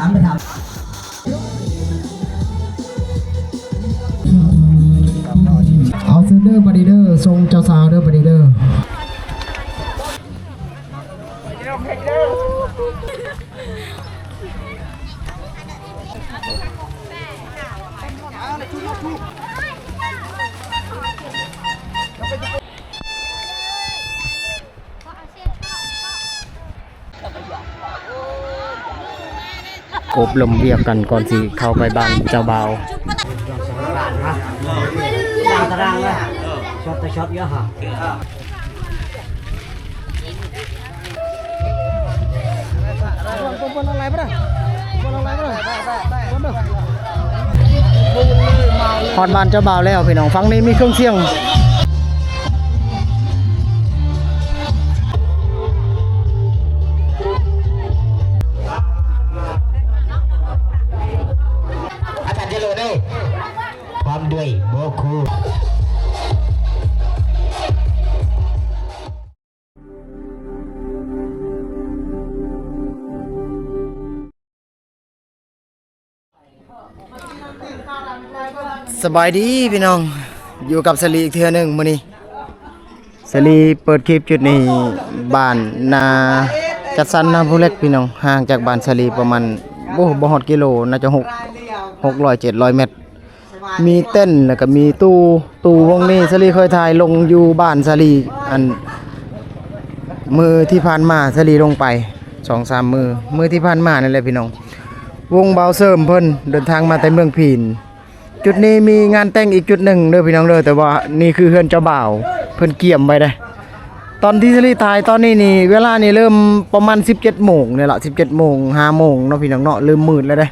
ามไปถามเอาเซนเดอร์บาริเดอร์ทรงเจ้าสาวเดอร์บาริเดอร์กบลมเรียกกันก่อนสิเข้าไปบ้านเจ้าบ่าวตารางเลยช็อตแต่ช็อตเยอะฮะฮอดบ้านเจ้าบ่าวแล้วพี่น้องฟังนี้มีเครื่องเสียงความด้วยโบคูสบายดีพี่น้องอยู่กับสลีอีกเทื่อนึงมื้อนี้สลีเปิดคลิปจุดนี้บ้านนาจัดสรรนาผู้เล็กพี่น้องห่างจากบ้านสลีประมาณบ่ฮอดกิโลน่าจะ600-700 เมตรมีเต้นแล้วก็มีตู้วงนี้สลีเคยถ่ายลงอยู่บ้านสลีอันมือที่ผ่านมาสลีลงไป 2-3 มือที่ผ่านมานั่นแหละพี่น้องวงเบาเสริมเพิ่นเดินทางมาแต่เมืองพีนจุดนี้มีงานแต่งอีกจุดหนึ่งเด้อพี่น้องเด้อแต่ว่านี่คือเฮือนเจ้าบ่าวเพิ่นเกี่ยมไว้ได้ตอนที่สลีถ่ายตอนนี้นี่เวลานี่เริ่มประมาณ 17 โมงนี่ล่ะ 17 โมง 5 โมงเนาะพี่น้องเนาะเริ่มมืดแล้วเด้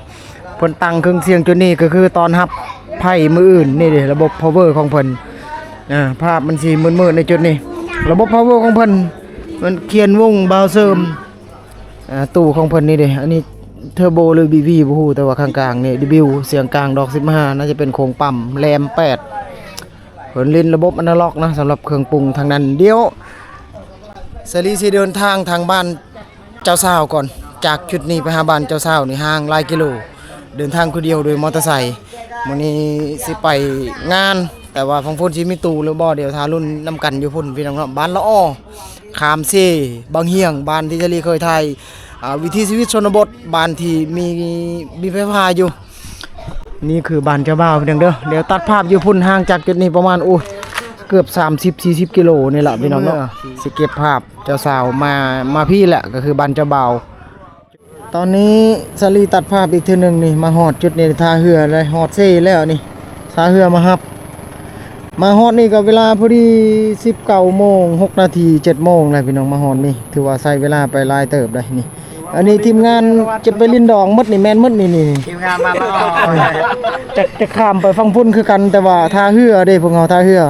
เพิ่นตั้งเครื่องเสียงจุดนี้ก็คือตอนรับไพ่มืออื่นนี่เด้ระบบ power ของเพิ่นภาพมันสิมืดๆในจุดนี้ระบบ power ของเพิ่นมันเขียนวงเบาเสริมตู้ของเพิ่นนี่เด้อันนี้เทอร์โบหรือ BV บ่ฮู้แต่ว่าข้างกลางนี่ DB เสียงกลางดอก15น่าจะเป็นโครงปั๊มแรม8เพิ่นเล่นระบบอนาล็อกนะสำหรับเครื่องปรุงทางนั้นเดี๋ยวสลีสิเดินทางทางบ้านเจ้าสาวก่อนจากจุดนี้ไปหาบ้านเจ้าสาวนี่ห่างหลายกิโลเดินทางคนเดียวโดยมอเตอร์ไซค์มื้อนี้สิไปงานแต่ว่าฟังพุ่นสิมีตู้หรือบ่เดี๋ยวทารุ่นนำกันอยู่พุ่นพี่น้องเนาะบ้านละอ้อขามเซบางเฮียงบ้านที่สลีเคยถ่ายวิถีชีวิตชนบทบ้านที่มีไฟฟ้าอยู่นี่คือบ้านเจ้าบ่าวเพียงเด้อเดี๋ยวตัดภาพอยู่พุ่นห่างจากจุดนี้ประมาณเกือบ 30-40 กิโลนี่แหละพี่น้องเนาะสิเก็บภาพเจ้าสาวมาพี่แหละก็คือบ้านเจ้าบ่าวตอนนี้สลีตัดภาพอีกทีนึงนี่มาฮอดจุดนี้ท่าเรือเลยฮอดเซ่แล้วนี่ท่าเรือมาฮับมาฮอดนี่ก็เวลาพอดี19 โมง 6 นาที 7 โมงเลยพี่น้องมาฮอดนี่ถือว่าใช้เวลาไปหลายเติบได้นี่อันนี้ทีมงานจะไปลินดองมดนี่แม่นมดนี่ทีมงานมาจะข้ามไปฟังพุ่นคือกันแต่ว่าท่าเรือเด้พวกเราท่าเรือ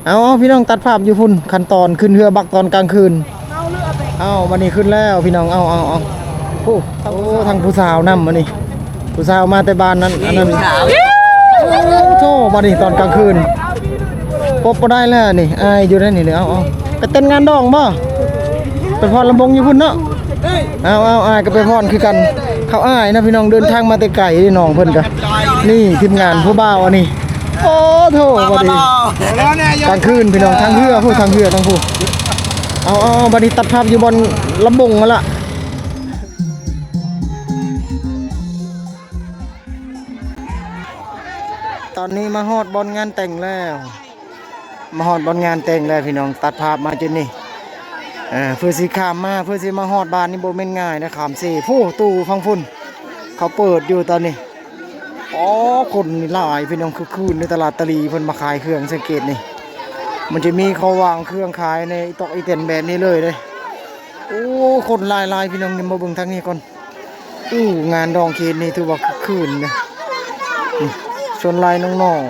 เอาพี่น้องตัดภาพอยู่พุ่นขั้นตอนขึ้นเรือบักตอนกลางคืนเอาวันนี้ขึ้นแล้วพี่น้องเอาโอ้ทางผู้สาวนำมานี่ผู้สาวมาแต่บ้านนั้นอันนั้นโธ่มานี่ตอนกลางคืนพบได้แล้วนี่อายอยู่ได้นี่เลยเอาไปเต้นงานดองบ่ไปพรลำบงอยู่พุ่นเนาะเอาอายก็ไปพรคือกันเขาอายนะพี่น้องเดินทางมาแต่ไกลนี่น้องเพิ่นก็นี่ทีมงานผู้บ่าวอันนี้โอ้โธ่บัดนี้กลางคืนพี่น้องทางเรือทางเรือทั้งผู้เอาบัดนี้ตัดภาพอยู่บนลำบงมาละตอนนี้มาฮอดบอลงานแต่งแล้วมาฮอดบอลงานแต่งแล้วพี่น้องตัดภาพมาจนนี่เพื่อสิข้ามมาเพื่อสิมาฮอดบ้านนี่บ่แม่นง่ายนะขามสิฟูตู้ฟังฝุ่นเขาเปิดอยู่ตอนนี้คนนี่หลายพี่น้องคือคืนในตลาดตะลีเพิ่นมาขายเครื่องสังเกตนี่มันจะมีเขาวางเครื่องขายในตอกอีเต็นแบบนี้เลยคนหลายพี่น้องนี่มาเบิ่งทางนี้ก่อนงานดองเคนนี่ถือว่าคือคืนนะส่วนลายน้อง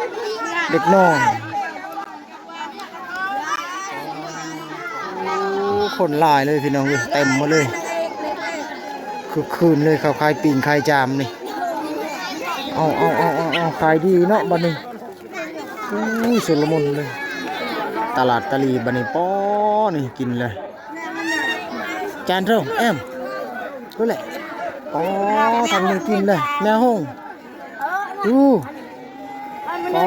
ๆเด็กน้อยคนหลายเลยพี่น้องเต็มมาเลยคือคืนเลยเขาขายปิ่งขายจามนี่เอาขายดีเนาะบัดนี้สุดละมุนเลยตลาดตะลีบัดนี้ป้อนี่กินเลยจานเท่าแอมรู้แหละ อ๋อทางนี้กินเลยแม่ห้องดูอ๋อ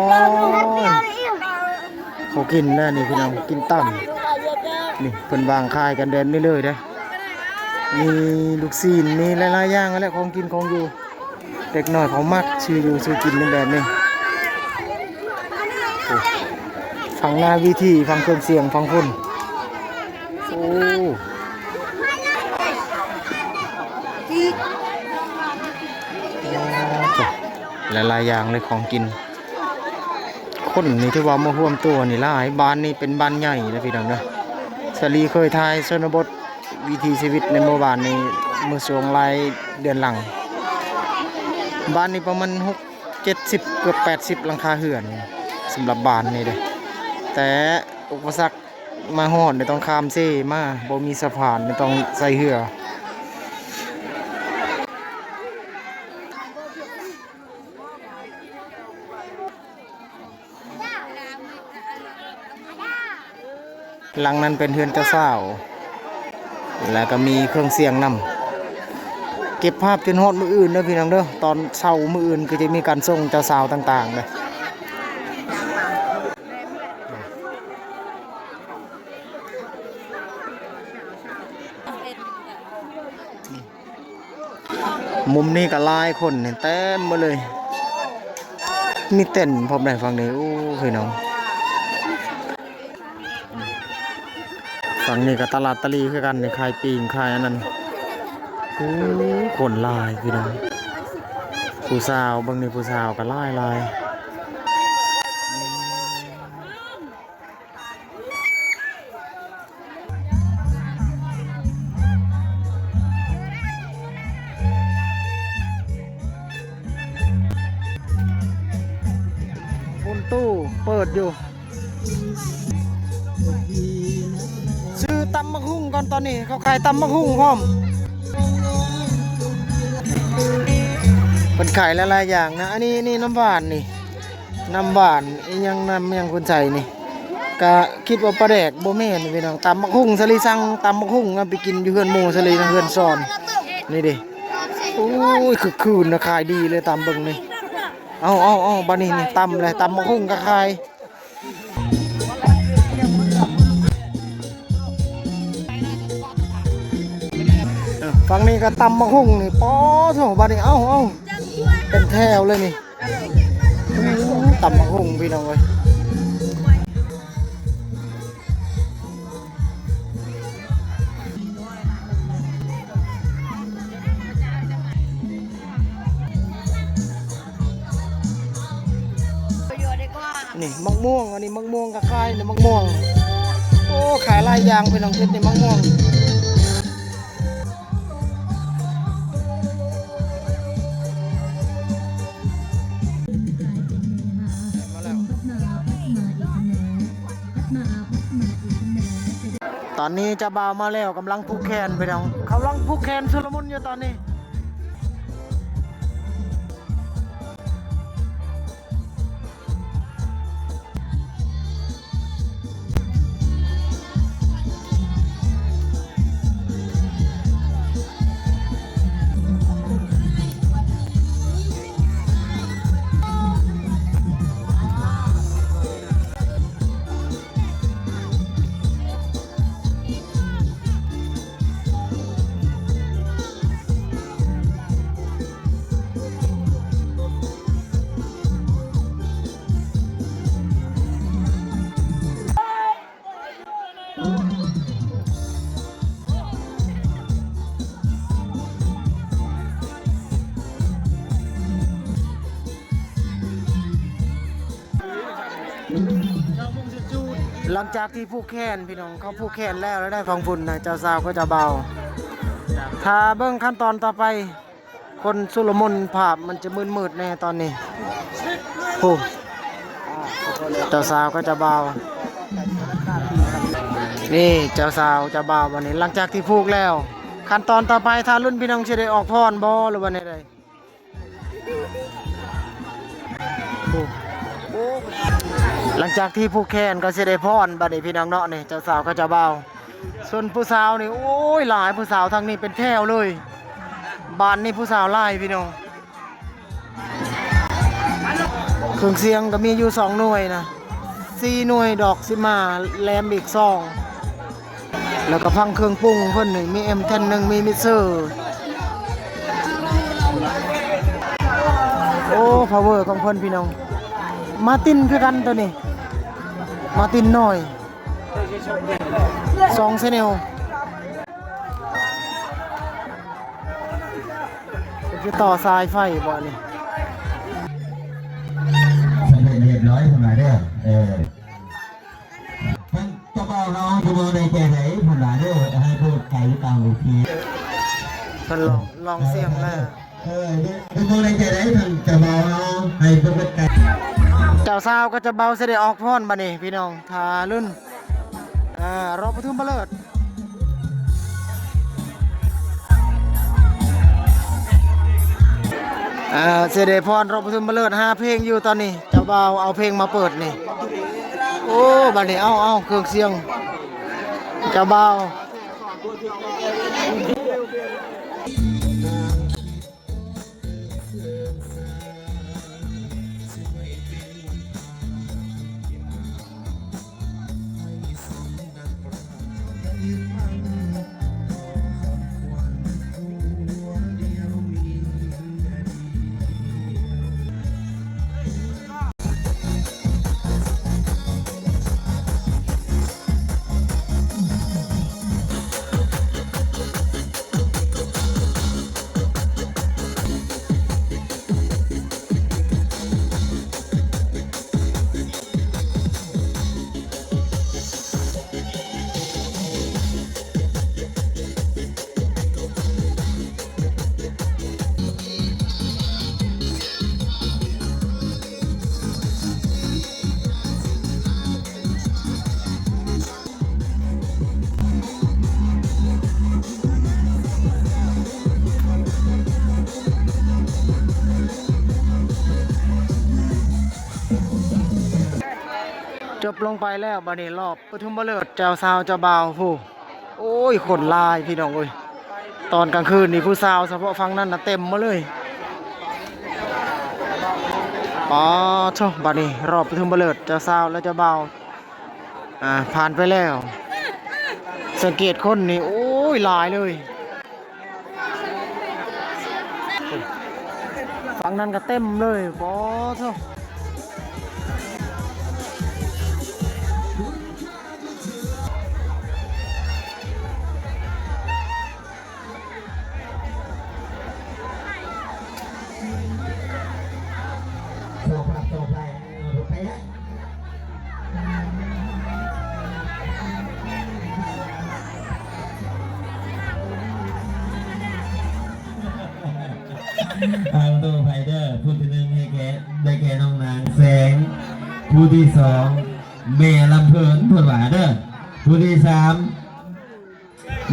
เขากินแล้วนี่พี่น้องกินต่ำนี่เพิ่นวางคายกันเดินเรื่อยๆเด้อมีลูกซีนมีหลายๆอย่างนั่นแหละของกินของอยู่เด็กน้อยเขามักซื้ออยู่ซื้อกินในแบบนี้โอ้ฟังหน้าวิธีฟังเครื่องเสียงฟังพุ่นโอ้หลายๆอย่างเลยของกินคนนี่ที่ว่ามาร่วมตัวนี่หลายบ้านนี่เป็นบ้านใหญ่นะพี่น้องเนาะสลีเคยทายชนบทวิถีชีวิตในหมู่บ้านในเมื่อช่วงรายเดือนหลังบ้านนี่ประมาณ70เกือบ80หลังคาเรือนสำหรับบ้านนี่เด้แต่อุปสรรคมาฮอดเนี่ยต้องข้ามเซ่มาบ่มีสะพานเนี่ยต้องใส่เรือหลังนั้นเป็นเฮือนเจ้าสาวแล้วก็มีเครื่องเสียงนำเก็บภาพจนฮอดมื้ออื่นเด้อพี่น้องเด้อตอนเช้ามื้ออื่นก็จะมีการส่งเจ้าสาวต่างๆเลยมุมนี้ก็หลายคนเนี่ยเต็มมาเลยมีเต้นพร้อมได้ฟังนี่โอ้พี่น้องฝั่งนี้ก็ตลาดตะลีคือกันในขายปีงขายอันนั้นโอ้คนหลายพี่น้องผู้สาวบางนี่ผู้สาวก็หลายบนตู้เปิดอยู่ซื้อตำมะฮุ่งก่อนตอนนี้เขาขายตำมะฮุ่งพร้อมเป็นขายหลายๆอย่างนะอันนี้นี่น้ำหวานนี่น้ำหวานยังน้ำยังคนใส่นี่ก็คิดว่าปลาแดกโบแม่นพี่น้องตำมะฮุ่งสลีสั่งตำมะฮุ่งไปกินอยู่เฮือนหมู่สลีนะเฮือนซอนนี่ดิโอ้ยคือคืนนะขายดีเลยตำเบิ่งนี่เอาบ้านนี้นี่ตำเลยตำมะฮุ่งก็ขายฝั่งนี้ก็ตำมะฮุ่งนี่ป๊อโถบ้านนี้เอาเป็นแถวเลยนี่ตำมะฮุ่งพี่น้องเลยนี่มะม่วงอันนี้มะม่วงก็ขายนี่มะม่วงโอ้ขายหลายอย่างพี่น้องเฮ็ดนี่มะม่วงตอนนี้จะบ่าวมาแล้วกำลังผูกแขนไปน้องเขากำลังผูกแขนชุลมุนอยู่ตอนนี้หลังจากที่ผูกแขนพี่น้องเขาผูกแขนแล้วได้ของฝุ่นนะเจ้าสาวก็จะเบาถ้าเบิ้งขั้นตอนต่อไปคนสุลมุนภาพมันจะมืดแน่ตอนนี้โอ้เจ้าสาวก็จะเบานี่เจ้าสาวจะเบาวันนี้หลังจากที่ผูกแล้วขั้นตอนต่อไปถ้ารุ่นพี่น้องจะได้ออกพรบ่หรือวันไหนหลังจากที่ผูกแขนก็จะได้พรบัดนี้พี่น้องเนาะนี่เจ้าสาวก็จะเบาส่วนผู้สาวนี่โอ้ยหลายผู้สาวทางนี้เป็นแถวเลย บ้านนี่ผู้สาวไล่พี่น้องเครื่องเสียงก็มีอยู่2หน่วยนะ4หน่วยดอกสิมาแรมอีก2แล้วก็ฟังเครื่องปรุงเพิ่นนี่มี M10 1มีมิเซอร์โอ้พาวเวอร์ของเพิ่นพี่น้องมาตินคือกันตัวนี้มาตินน้อย2เซเนลจะต่อสายไฟบ่นี่เรียบร้อยคนไหนเด้อมันจะบอกน้องจะมองในใจไหนคนไหนเด้อให้พูดไกลกลางลูกพี่เพิ่นลองเสียงแล้วจะมองในใจไหนท่านจะบอกน้องให้พูดไกลเจ้าสาวก็จะเบาเสด็จออกพรบัดนี้พี่น้องทารุ่นรอปทุมเลิศเสด็จพรรบปทุมเลิศ5เพลงอยู่ตอนนี้เจ้าบ่าวเอาเพลงมาเปิดนี่โอ้บัดนี้เอาเครื่องเสียงเจ้าบ่าวจบลงไปแล้วบัดนี้รอบปทุมเลิศเจ้าสาวเจ้าบ่าวผู้โอ้ยคนลายพี่น้องเอ้ยตอนกลางคืนนี่ผู้สาวเฉพาะฟังนั่นน่ะเต็มมาเลยอ๋อโธ่บัดนี้รอบปทุมเลิศเจ้าสาวและเจ้าบ่าวผ่านไปแล้วสังเกตคนนี่โอ้ยหลายเลยฟังนั่นก็เต็มเลยบอโธ่เอาตัวไฟเดอร์ผู้ที่หนึ่งให้แกได้แก่น้องนางแสงผู้ที่สองเมย์ลำเพลินผู้หวาเด้อผู้ที่สาม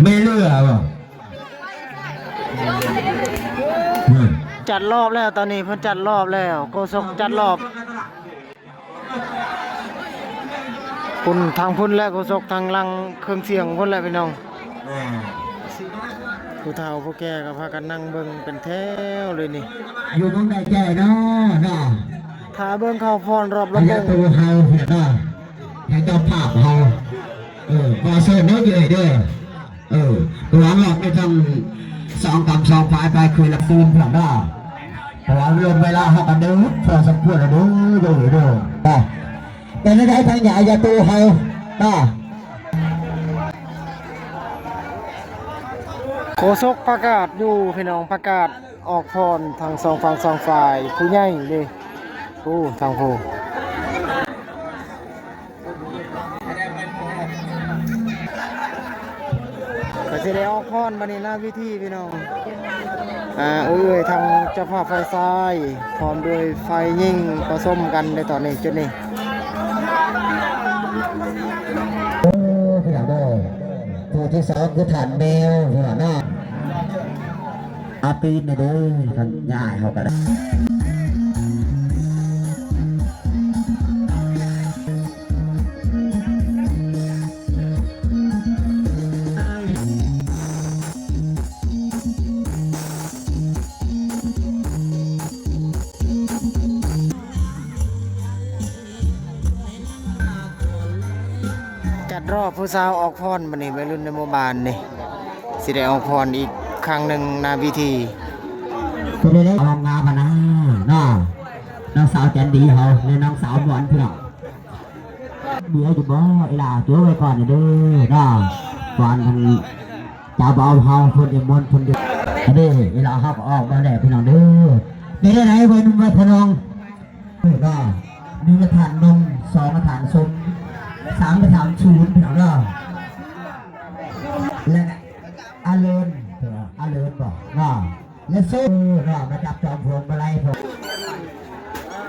เมย์เลือบ่จัดรอบแล้วตอนนี้เพิ่นจัดรอบแล้วโกศกจัดรอบพุ่นทางพุ่นแล้วโกศกทางลังเครื่องเสียงพุ่นแล้วพี่น้องผู้เฒ่าผู้แก่ก็พากันนั่งเบิ่งเป็นแถวเลยนี่อยู่ตรงไหนแก่เนาะถ้าเบิ่งเข้าพรรอบลำวงตัวเฮาเห็นเนาะให้เจ้าภาพเฮาพอเสิร์ฟเนาะอยู่เด้อตัวหลอกไม่ต้อง2 ฝ่ายไปคุยละปืนเพื่อนเนาะเพราะว่าเรื่องเวลาเฮากันเด้อพอสมควรแล้วเด้อเป็นได้ทางใหญ่อย่าตัวเฮาเนาะโฆษกประกาศอยู่พี่น้องประกาศออกพรทาง2 ฝั่ง2 ฝ่ายผู้ใหญ่เด้ทางผู้ก็สิได้ออกพรมาในหน้าวิธีพี่น้องทางเจ้าภาพไฟซ้ายพร้อมด้วยไฟยิ่งผสมกันในตอนนี้จุดนี้พี่น้องเด้อผู้ที่สองคือฐานแมวพี่น้องเนาะอาปีนเด้อกันง่ายเขาก็ได้ ดรอบผู้สาวออกพรบัดนี้วัยรุ่นในหมู่บ้านนี่สิได้ออกพรอีกครั้งหนึ่งหนาพิธี ไปเลยลองงานมานะน้องสาวแจนดีเขาในน้องสาวหวานพี่น้องเดี๋ยวจะบอกไอ้ล่ะตัวไว้ก่อนเด้อก่อนมันจะเบาเฮาคนเดียวมนคนเดียวเด้อไอ้ล่ะเขาก็ออกมาแล้วพี่น้องเด้อได้ไหนไว้นุ่มไว้พนอง1 กระถางนม2 กระถางส้ม3 กระถางชูนพี่น้องเด้อและอาเลินบอกและส้มมาจับจอมพวงมาลัยผม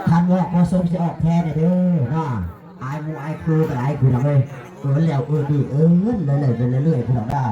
ท่านบอกว่าส้มจะออกแทนเด้ออายมูอายครูแต่อายครูทำเลยแล้วดีเลยไปเรื่อยๆพี่น้องได้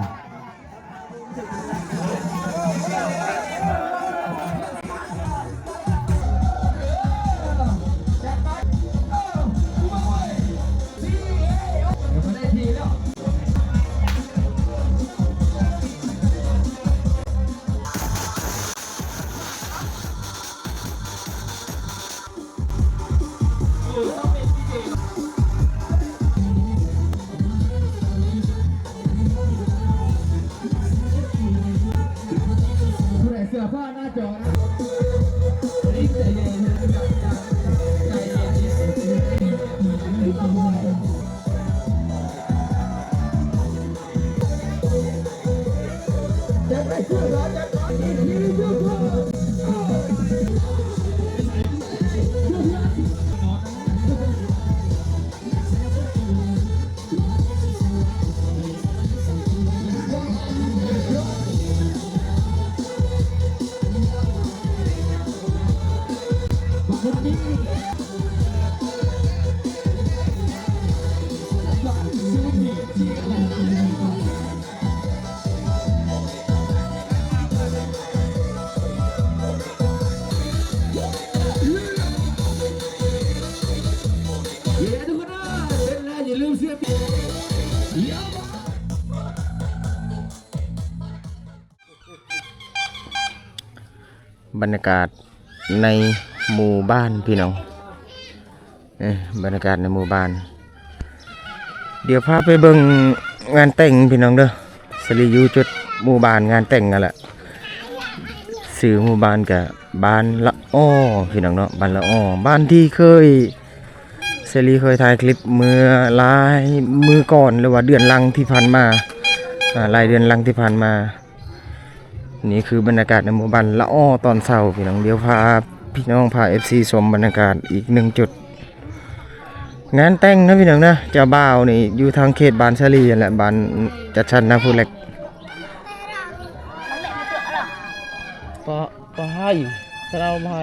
เสือผ้าหน้าจอนะจะไปเชื่อร้อนจะร้อนอีกทีเชื่อบรรยากาศในหมู่บ้านพี่น้องบรรยากาศในหมู่บ้าน เดี๋ยวพาไปเบิ่งงานแต่งพี่น้องเด้อสลีอยู่จุดหมู่บ้านงานแต่งนั่นแหละสื่อหมู่บ้านกับบ้านละอ้อพี่น้องเนาะบ้านละอ้อบ้านที่เคยสลีเคยถ่ายคลิปเมื่อหลายมือก่อนหรือว่าเดือนลังที่ผ่านมาหลายเดือนลังที่ผ่านมานี่คือบรรยากาศในหมู่บ้านละอ้อตอนเช้าพี่น้องเดี๋ยวพาพี่น้องพา FC ชมบรรยากาศอีก1 จุดงานแต่งนะพี่น้องนะเจ้าบ่าวนี่อยู่ทางเขตบ้านชลีแหละบ้านจัดชันนาผู้เล็กก็ให้เราให้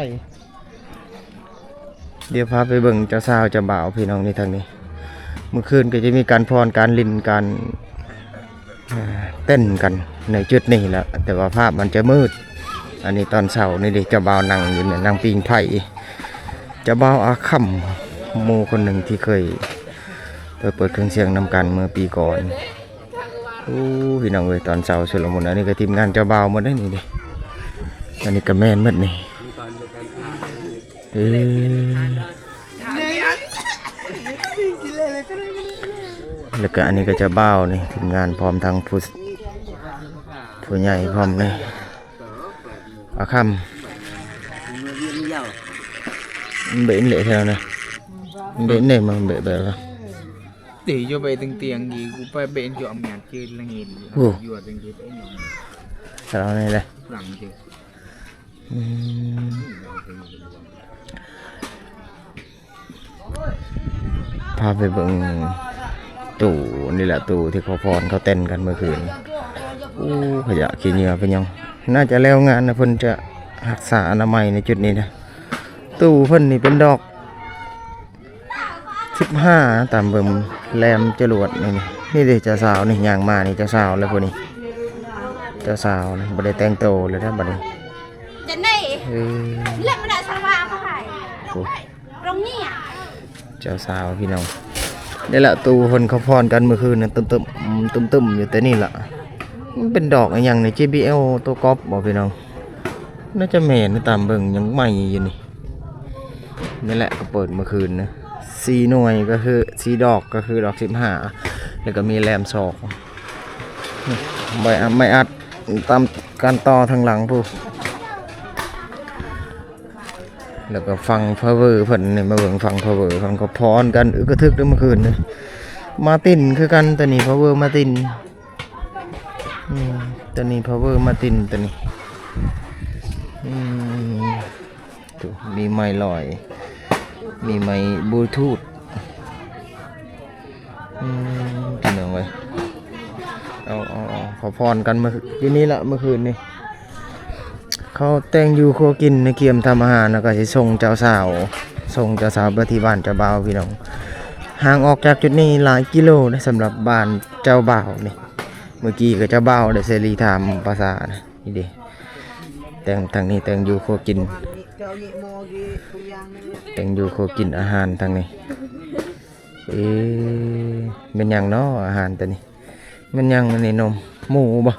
เดี๋ยวพาไปเบิ่งเจ้าสาวเจ้าบ่าวพี่น้องนี่ทางนี้เมื่อคืนก็จะมีการพรการลินการเต้นกันในจุดนี้แหละแต่ว่าภาพมันจะมืดอันนี้ตอนเช้านี่ดิเจ้าบ่าวนั่งอยู่เนี่ยนั่งปิงไผ่เจ้าบ่าวอาค่ำโมคนหนึ่งที่เคยเปิดเครื่องเสียงนำกันเมื่อปีก่อนพี่น้องเอ้ยตอนเช้าสุดละมุนอันนี้ก็ทีมงานเจ้าบ่าวหมดได้นี่ดิอันนี้ก็แม่นหมดนี่แล้วก็อันนี้ก็เจ้าบ่าวนี่ทีมงานพร้อมทางผู้ใหญ่พร้อมเลยอาค่ำbể lệ theo này bể này mà bể bể ra để cho bể từng tiền gì cũng phải bể cho ông nhà chơi là nghìn vừa từng gì bể nhỏ sao này đây rằng chứ พาไปเบิ่งตู่นี่แหละตู่ที่เขาพรเขาเต้นกันเมื่อคืนขยะขี้เหงื่อเป็นยังน่าจะแล้วงานนะเพิ่นจะรักษาอนามัยในจุดนี้นะตู้เพิ่นนี่เป็นดอก15ตามเบิ่งแรมจรวดนี่เด้เจ้าสาวนี่ย่างมานี่เจ้าสาวแล้วพวกนี้เจ้าสาวนี่บ่ได้แต่งโตเลยนะบัดนี้จะนี่เล่นไม่ได้สบายเขาหายตรงนี้เจ้าสาวพี่น้องนี่แหละตู้เพิ่นเขาพรกันเมื่อคืนน่ะตึมๆอยู่แต่นี่ล่ะมันเป็นดอกอะไรอย่างใน JBL ตัวก๊อปบ่พี่น้องน่าจะแม่นตามเบิ่งยังใหม่อยู่นี่แหละก็เปิดเมื่อคืนนะ4 หน่วยก็คือ4 ดอกก็คือดอก15 แล้วก็มีแหลมศอกไม่อัดตามการต่อทางหลังผู้แล้วก็ฟังพาวเวอร์เพิ่นนี่มาเบิ่งฟังพาวเวอร์ฟังก็พรกันกระทึกได้เมื่อคืนนี่มาตินคือกันตัวนี้พาวเวอร์มาตินตัวนี้พาวเวอร์มาตินตัวนี้มีไมค์ลอยมีไมค์บลูทูธกินเอาไว้เอาขอพรกันเมื่อคืนนี้ละเมื่อคืนนี้เขาแต่งอยู่ครัวกินในเกียมทำอาหารแล้วก็จะส่งเจ้าสาวไปที่บ้านเจ้าบ่าวพี่น้องห่างออกจากจุดนี้หลายกิโลนะสำหรับบ้านเจ้าบ่าวนี่เมื่อกี้ก็เจ้าบ่าวได้เสรีถามภาษานะนี่ดิแต่งทางนี้แต่งอยู่ครัวกินแต่งอยู่ครัวกินอาหารทางนี้เป็นอย่างเนาะอาหารตัวนี้มันยังอันนี้นมหมูบ่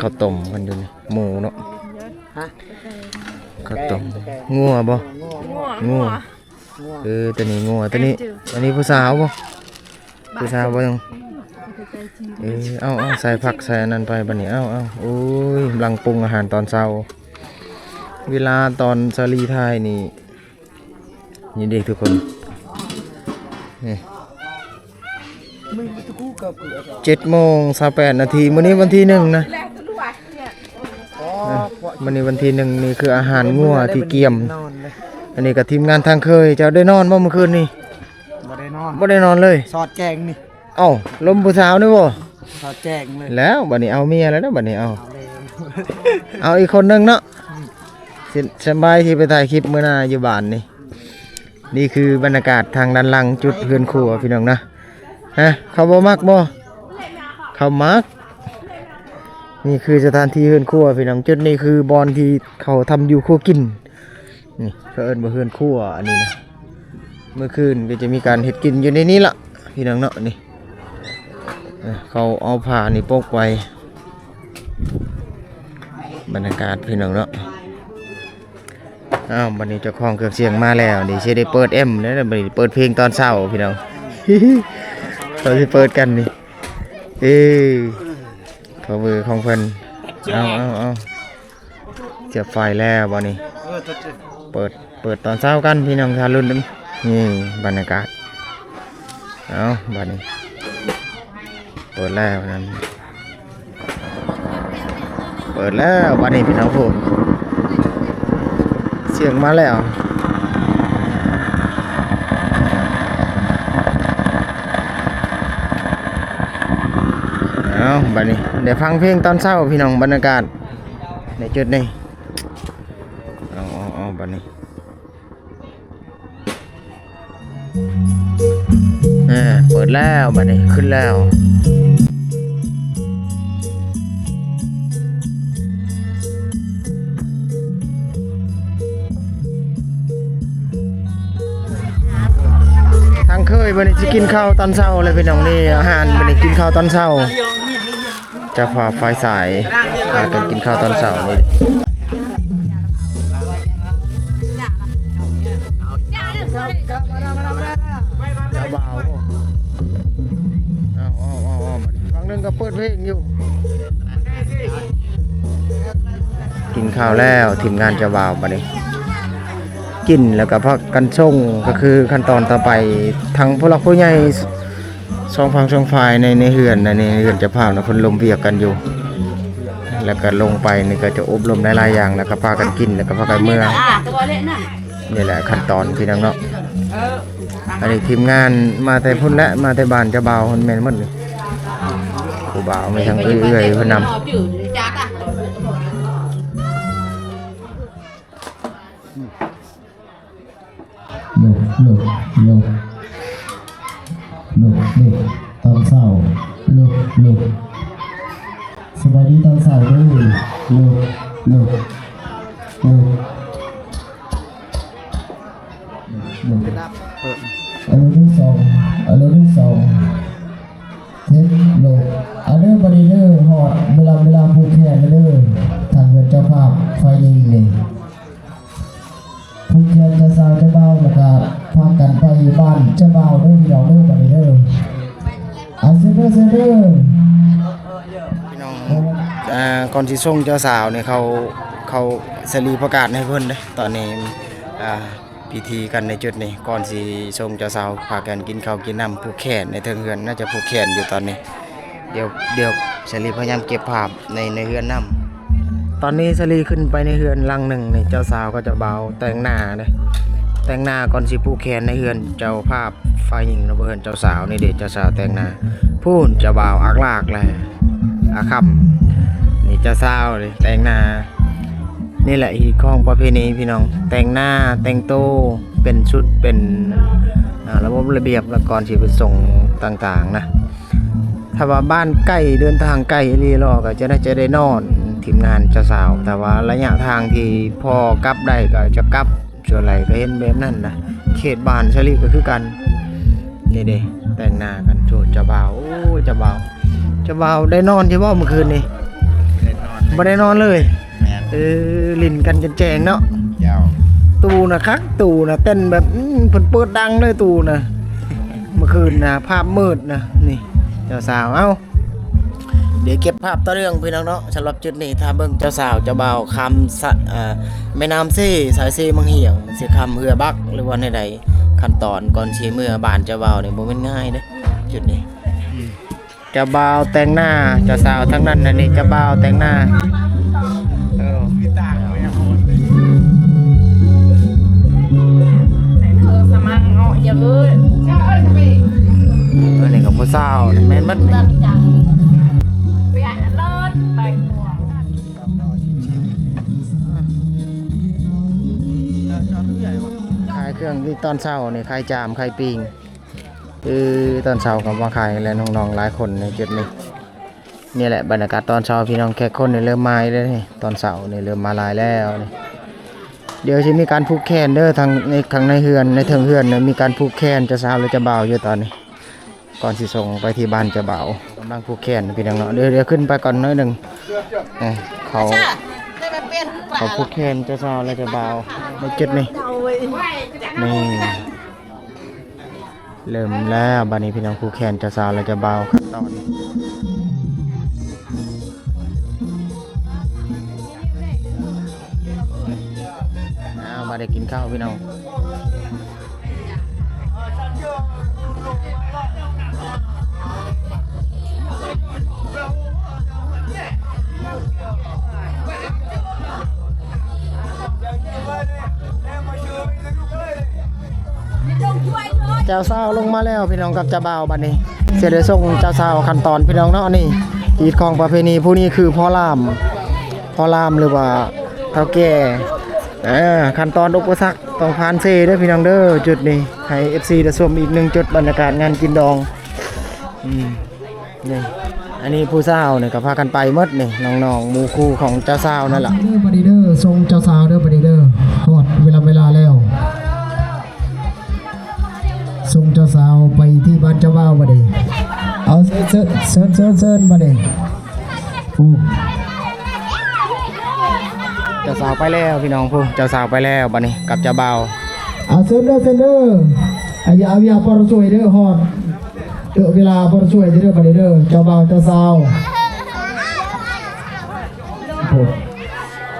ข้าวต้มกันอยู่นี่หมูเนาะข้าวต้มงัวบ่งัวตัวนี้งัวตัวนี้อันนี้ผู้สาวบ่ผู้สาวบ่ยังเอาใส่ผักใส่นั่นไปบัดนี้เอาโอ้ยกำลังปรุงอาหารตอนเช้าเวลาตอนสลีไทยนี่เด็กทุกคนนี่7:28 นาทีมื้อนี้วันที่1นะมื้อนี้วันที่1นี่คืออาหารงัวที่เกียมอันนี้ก็ทีมงานทางเคยจะได้นอนบ่เมื่อคืนนี้บ่ได้นอนเลยสอดแจงนี่ เอ้าลมผู้สาวนี่บ่สอดแจงเลยแล้วบัดนี้เอาเมียแล้วนะบัดนี้เอาอีกคนนึงเนาะสบายที่ไปถ่ายคลิปมื้อหน้าอยู่บ้านนี่คือบรรยากาศทางด้านหลังจุดเฮือนครัวพี่น้องนะเขาบ่มักบ่เขามักนี่คือสถานที่เฮือนครัวพี่น้องจุดนี้คือบอนที่เขาทำอยู่ครัวกินนี่เขาเอิ้นว่าเฮือนครัวอันนี้นะเมื่อคืนก็จะมีการเฮ็ดกินอยู่ในนี้ล่ะพี่น้องเนาะนี่เขาเอาผ้านี่ปกไว้บรรยากาศพี่น้องเนาะวันนี้เจ้าของเครื่องเสียงมาแล้วนี่สิได้เปิดแล้วบัดนี้เปิดเพลงตอนเช้าพี่น้อง เราสิเปิดกันนี่เขาเบอร์ของเพิ่นเอาเสียบไฟแล้วบัดนี้เปิดตอนเช้ากันพี่น้องทารุ่นนี่บรรยากาศบัดนี้เปิดแล้วนั่นเปิดแล้วบัดนี้พี่น้องผมเสียงมาแล้วบัดนี้เดี๋ยวฟังเพลงตอนเช้าพี่น้องบรรยากาศในจุดนี้บัดนี้เปิดแล้วบัดนี้ขึ้นแล้วทางเคยบัดนี้จะกินข้าวตอนเช้าเลยพี่น้องนี่อาหารบัดนี้กินข้าวตอนเช้าจะพาไฟสายพากันกินข้าวตอนเช้านี่ฟังนึงก็เปิดเพลงอยู่กินข้าวแล้วทีมงานจะบ่าวมาดิกินแล้วก็พักกันส่งก็คือขั้นตอนต่อไปทางผู้หลักผู้ใหญ่สองฝั่งสองฝ่ายในเฮือนในเฮือนจะพานะคนลมเวียกกันอยู่แล้วก็ลงไปนี่ก็จะอบรมได้หลายอย่างแล้วก็พากันกินแล้วก็พากันเมื่อนี่แหละขั้นตอนพี่น้องเนาะอันนี้ทีมงานมาแต่พุ่นและมาแต่บ้านจะบ่าวคนแม่นหมดเลยผู้บ่าวไม่ทั้งเอื้อยเพิ่นนำลูกตอนเช้าลูกสบายดีตอนเช้าด้วยลูกอันที่สองเทปลูกอันนี้บริเดอร์หอดเวลาผูกแขนเด้อทางเจ้าภาพไฟยิงนี่ผูกแขนจะสาวจะเบานะครับพากันไปอยู่ บ้านเจ้าบ่าวเด้อพี่น้องเด้อบัดนี้เด้อเอาเด้อพี่น้องก่อนสิส่งเจ้าสาวเนี่ยเขาสลีประกาศให้เพิ่นเด้ตอนนี้พิธีกันในจุดนี้ก่อนสิส่งเจ้าสาวพากันกินข้าวกินน้ำผูกแขนในเทิงเฮือนน่าจะผูกแขนอยู่ตอนนี้เดี๋ยวสลีพยายามเก็บภาพในเฮือนน้ำตอนนี้สลีขึ้นไปในเฮือนหลังหนึ่งนี่เจ้าสาวก็จะเบาแต่งหน้าเลยแต่งหน้าก่อนสิผูกแขนในเฮือนเจ้าภาพฝ่ายหญิงระเบิดเจ้าสาวนี่เด็กเจ้าสาวแต่งหน้าพูนเจ้าบ่าวอักลากเลยอาคำนี่เจ้าสาวเลยแต่งหน้านี่แหละอีกของประเพณีพี่น้องแต่งหน้าแต่งโตเป็นชุดเป็นระบบระเบียบแล้วก่อนที่ไปส่งต่างๆนะถ้าว่าบ้านใกล้เดินทางใกล้รีรอก็จะได้นอนทีมงานเจ้าสาวแต่ว่าระยะทางที่พอกลับได้ก็จะกลับส่วนไรก็เห็นแบบนั้นนะเขตบ้านชลีก็คือกันนี่เด้แต่งหน้ากันโจเจ้าบ่าวโอ้เจ้าบ่าวได้นอนใช่ป่ะเมื่อคืนนี้ไม่ได้นอนเลยลิ้นกันจนแจงเนาะตูนะคักตูนะเต้นแบบเปิดดังเลยตูนะเมื่อคืนนะภาพมืดนะนี่เจ้าสาวเอ้าเดี๋ยวเก็บภาพต่อเรื่องพี่น้องเนาะสำหรับจุดนี้ถ้าเบิ่งเจ้าสาวเจ้าบ่าวคำแม่น้ำซี่สายซี่มังเหี่ยงสิคำเฮือบักหรือว่าใดๆขั้นตอนก่อนสิเมื่อบ้านเจ้าบ่าวนี่บ่แม่นง่ายเด้จุดนี้เจ้าบ่าวแต่งหน้าเจ้าสาวทั้งนั้นน่ะนี่เจ้าบ่าวแต่งหน้าอันนี้กับผู้สาวแม่นมัดขายเครื่องที่ตอนเช้านี่ขายจามขายปิงตอนเช้ากับว่าขายแล้วน้องๆหลายคนในจุดนี้นี่แหละบรรยากาศตอนเช้าพี่น้องแขกคนนี่เริ่มมาแล้วนี่ตอนเช้านี่เริ่มมาหลายแล้วนี่เดี๋ยวจะมีการผูกแขนเด้อทางในเฮือนในเทิงเฮือนเนี่ยมีการผูกแขนจะสาวหรือจะบ่าวอยู่ตอนนี้ก่อนสิส่งไปที่บ้านจะบ่าวกำลังผูกแขนพี่น้องเนาะเดี๋ยวขึ้นไปก่อนน้อยหนึ่งเขาผูกแขนจะสาวแล้วจะบ่าวในจุดนี้นี่เริ่มแล้วบัดนี้พี่น้องผูกแขนจะสาวแล้วจะบ่าวขั้นตอนมาได้กินข้าวพี่น้องเจ้าสาวลงมาแล้วพี่น้องกับเจ้าบ่าวบัดนี้เสร็จได้ส่งเจ้าสาวขั้นตอนพี่น้องเนาะนี่อีกของประเพณีผู้นี้คือพ่อล่ามหรือว่าเฒ่าแก่ขั้นตอนอุปสรรคต้องผ่านเซเด้อพี่น้องเด้อจุดนี้ให้ FC ได้ชมอีก1จุดบรรยากาศงานกินดองนี่อันนี้ผู้สาวเนี่ยก็พากันไปหมดนี่น้องๆหมู่คู่ของเจ้าสาวนั่นแหละบัดนี้เด้อส่งเจ้าสาวเด้อบัดนี้เด้อฮอดเวลาแล้วส่งเจ้าสาวไปที่บ้านเจ้าบ่าวบัดนี้เอาเซิร์นบัดนี้เจ้าสาวไปแล้วพี่น้องพูเจ้าสาวไปแล้วบัดนี้กับเจ้าบ่าวเอาเซิร์นเด้ออย่าพอช่วยเด้อฮอดเวลาพอช่วยเด้อบัดนี้เด้อเจ้าบ่าวเจ้าสาว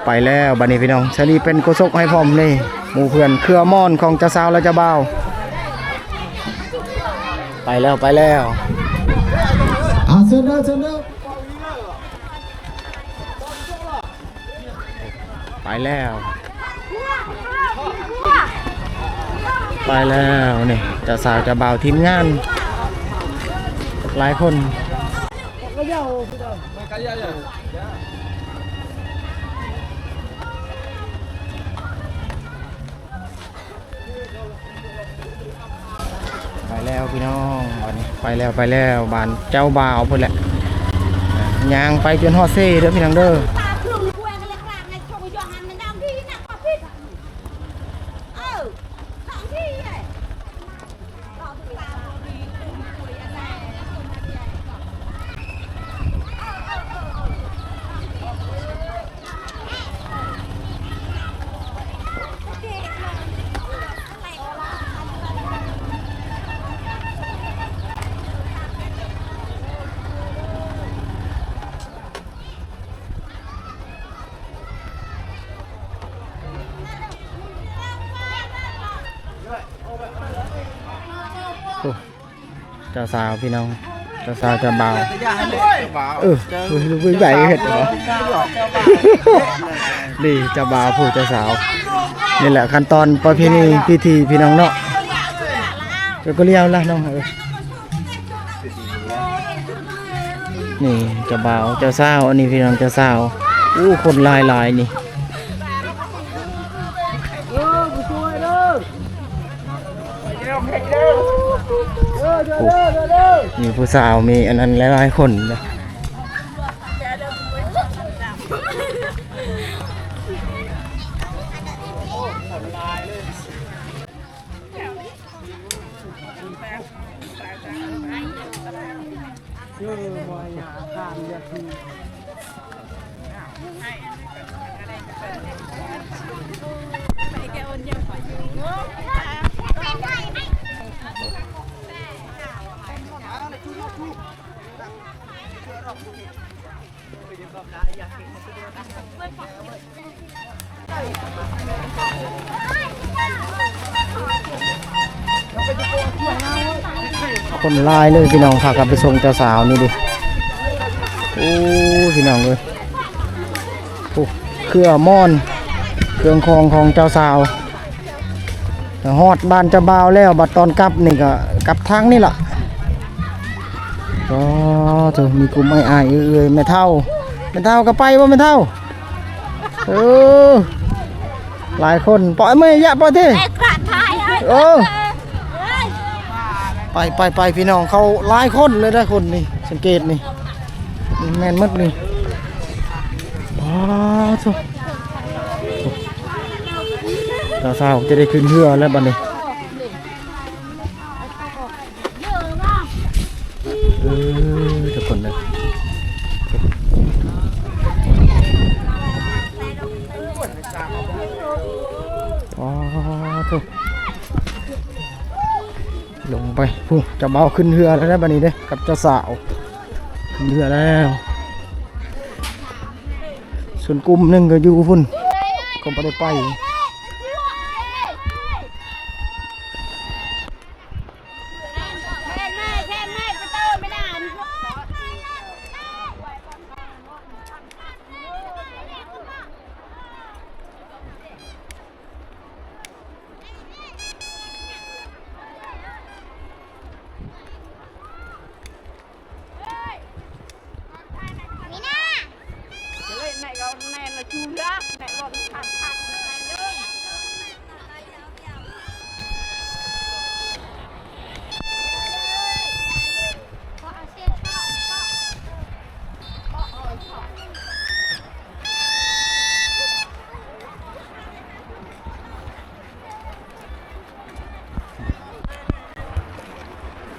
ไปแล้วบัดนี้พี่น้องชลีเป็นโกศกให้พร้อมนี่หมู่เพื่อนเครือม่อนของเจ้าสาวและเจ้าบ่าวไปแล้วเอาเซิร์นเด้อไปแล้วนี่เจ้าสาวเจ้าบ่าวทีมงานหลายคนไปแล้วพี่น้องไปแล้วบ้านเจ้าบ่าวพุ่นแหละย่างไปจนฮอดเซ่เด้อพี่น้องเด้อ จ้าสาวพี่น้องเจ้าสาวเจ้าบ่าว บ่าว วิ่งใหญ่เห็ดเหรอนี่เจ้าบ่าวผู้เจ้าสาวนี่แหละขั้นตอนประเพณีพิธีพี่น้องเนาะเดี๋ยวก็เลี้ยวละน้องนี่เจ้าบ่าวเจ้าสาวอันนี้พี่น้องเจ้าสาวคนหลายนี่มีผู้สาวมีอันนั้นหลายคนนะคนลายเลยพี่น้องพากันไปส่งเจ้าสาวนี่ดิพี่น้องเลยเครื่องม่อนเครื่องคองของเจ้าสาวฮอดบ้านเจ้าบ่าวแล้วบัดตอนกลับนี่ก็กลับทางนี่แหละก็เถอะมีกลุ่มไอ้เอ้ยไม่เท่าก็ไปว่าไม่เท่าหลายคนปล่อยไม่ยะปล่อยที่ไปพี่น้องเขาหลายคนเลยนะคนนี่สังเกตนี่แม่นมัดนี่สาวจะได้ขึ้นเรือแล้วบัดนี้ทุกคนเลยลงไปจะเบาขึ้นเรือแล้วนะบัดนี้เด้กับเจ้าสาวขึ้นเรือแล้วส่วนกลุ่มหนึ่งก็อยู่พุ่นก็ไม่ได้ไป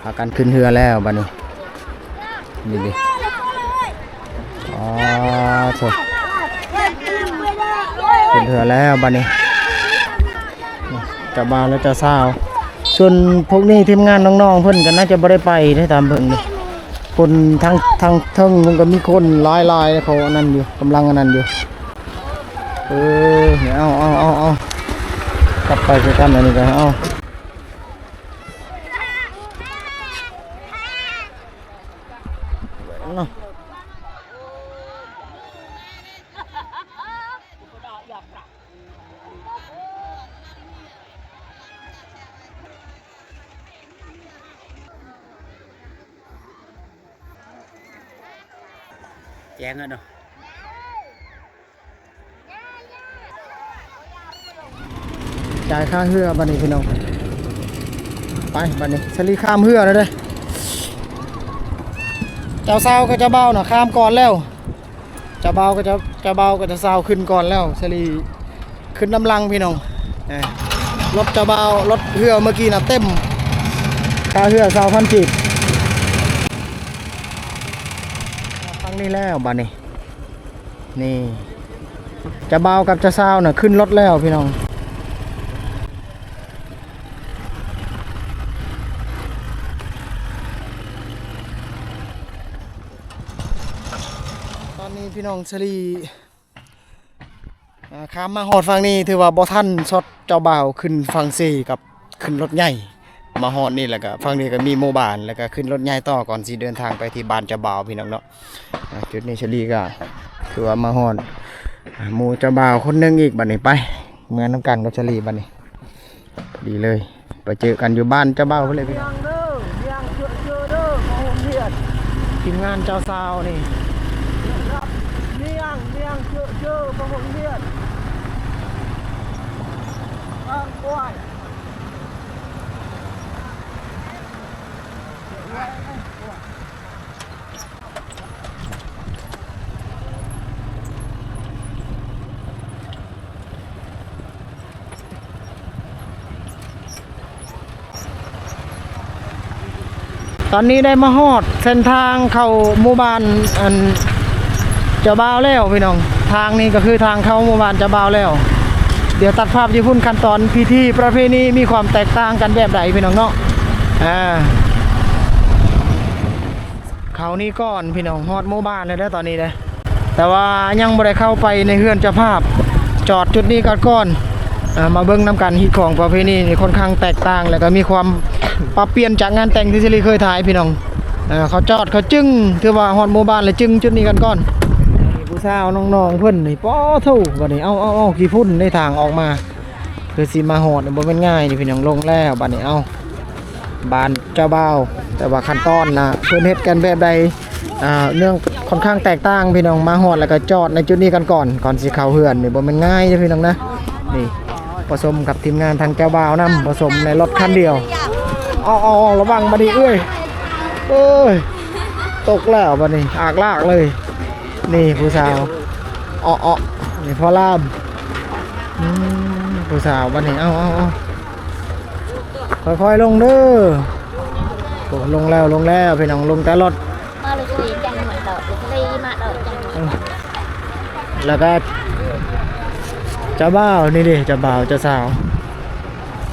พากันขึ้นเรือแล้วบัดนี้นี่ดิถูกขึ้นเรือแล้วบัดนี้จะบ่าวแล้วจะสาวส่วนพวกนี้ทีมงานน้องๆเพิ่นก็น่าจะบ่ได้ไปได้ตามเพิ่นนี่คนทางเทิงมันก็มีคนหลายเขาอันนั้นอยู่กำลังอันนั้นอยู่เนี่ยเอากลับไปคือกันอันนี้ก็เอาแจ้งแล้วเนาะจ่ายค่าเรือบัดนี้พี่น้องไปบัดนี้สลีข้ามเรือแล้วเด้เจ้าสาวก็เจ้าบ่าวน่ะข้ามก่อนแล้วเจ้าบ่าวก็เจ้าสาวขึ้นก่อนแล้วสลีขึ้นน้ำลังพี่น้องรถเจ้าบ่าวรถเรือเมื่อกี้น่ะเต็มค่าเรือ20,000 กีบฟังนี่แล้วบัดนี้นี่เจ้าบ่าวกับเจ้าสาวน่ะขึ้นรถแล้วพี่น้องตอนนี้พี่น้องสลีข้ามมาหอดฝั่งนี้ถือว่าบ่ทันช็อตเจ้าบ่าวขึ้นฝั่ง4กับขึ้นรถใหญ่ มาฮอดนี่แล้วก็ฝั่งนี้ก็มีหมู่บ้านแล้วก็ขึ้นรถใหญ่ต่อก่อนสิเดินทางไปที่บ้านเจ้าบ่าวพี่น้องเนาะจุดนี้เฉลีก็คือว่ามาฮอดหมู่เจ้าบ่าวคนหนึงอีกบัดนี้ไปเมืองน้ำกันกับเฉลีบัดนี้ดีเลยไปเจอกันอยู่บ้านเจ้าบ่าวพุ่นเลยพี่น้องเด้อย่างเชื่อเด้อมาโฮมเฮียดทีมงานเจ้าสาวนี่เลี้ยงเชื่อมาโฮมเฮียดกล้วย ตอนนี้ได้มาฮอดเส้นทางเข้าหมู่บ้านอันเจ้าบ่าวแล้วพี่น้องทางนี้ก็คือทางเข้าหมู่บ้านเจ้าบ่าวแล้วเดี๋ยวตัดภาพอยู่พุ่นขั้นตอนพิธีประเพณีมีความแตกต่างกันแบบใดพี่น้องเนาะเขานี่ก่อนพี่น้องฮอดหมู่บ้านเลยได้ตอนนี้เลยแต่ว่ายังบ่ได้เข้าไปในเฮือนเจ้าภาพจอดจุดนี้ก่อนมาเบิ่งน้ำกันฮิตของประเพณีนี่ค่อนข้างแตกต่างแล้วก็มีความปรับเปลี่ยนจากงานแต่งที่ซิลีเคยถ่ายพี่น้องเขาจอดเขาจึ้งถือว่าฮอดหมู่บ้านเลยจึ้งจุดนี้กันก่อนผู้สาวน้องๆเพิ่นนี่ป้อเท่าบัดนี้เอาขี้ฝุ่นในทางออกมาคือสิมาฮอดบ่แม่นง่ายนี่พี่น้องลงแล้วบัดนี้เอาบ้านเจ้าบ่าวแต่ว่าขั้นตอนนะเพิ่นเฮ็ดกันแบบใดเรื่องค่อนข้างแตกต่างพี่น้องมาฮอดแล้วก็จอดในจุดนี้กันก่อนสิเข้าเฮือนนี่บ่แม่นง่ายเด้อพี่น้องนะนี่ผสมกับทีมงานทางเจ้าบ่าวนำผสมในรถคันเดียวเอาระวังบัดนี้เอ้ยตกแล้วบัดนี้อากลากเลยนี่ผู้สาวนี่พ่อลามผู้สาวบัดนี้เอาค่อยๆลงเด้อโอ้ลงแล้วพี่น้องลงแต่รถมาเลยสิจังเหมือนดอกเลยมาดอกจังแล้วก็เจ้าบ่าวนี่ดิเจ้าบ่าวเจ้าสาว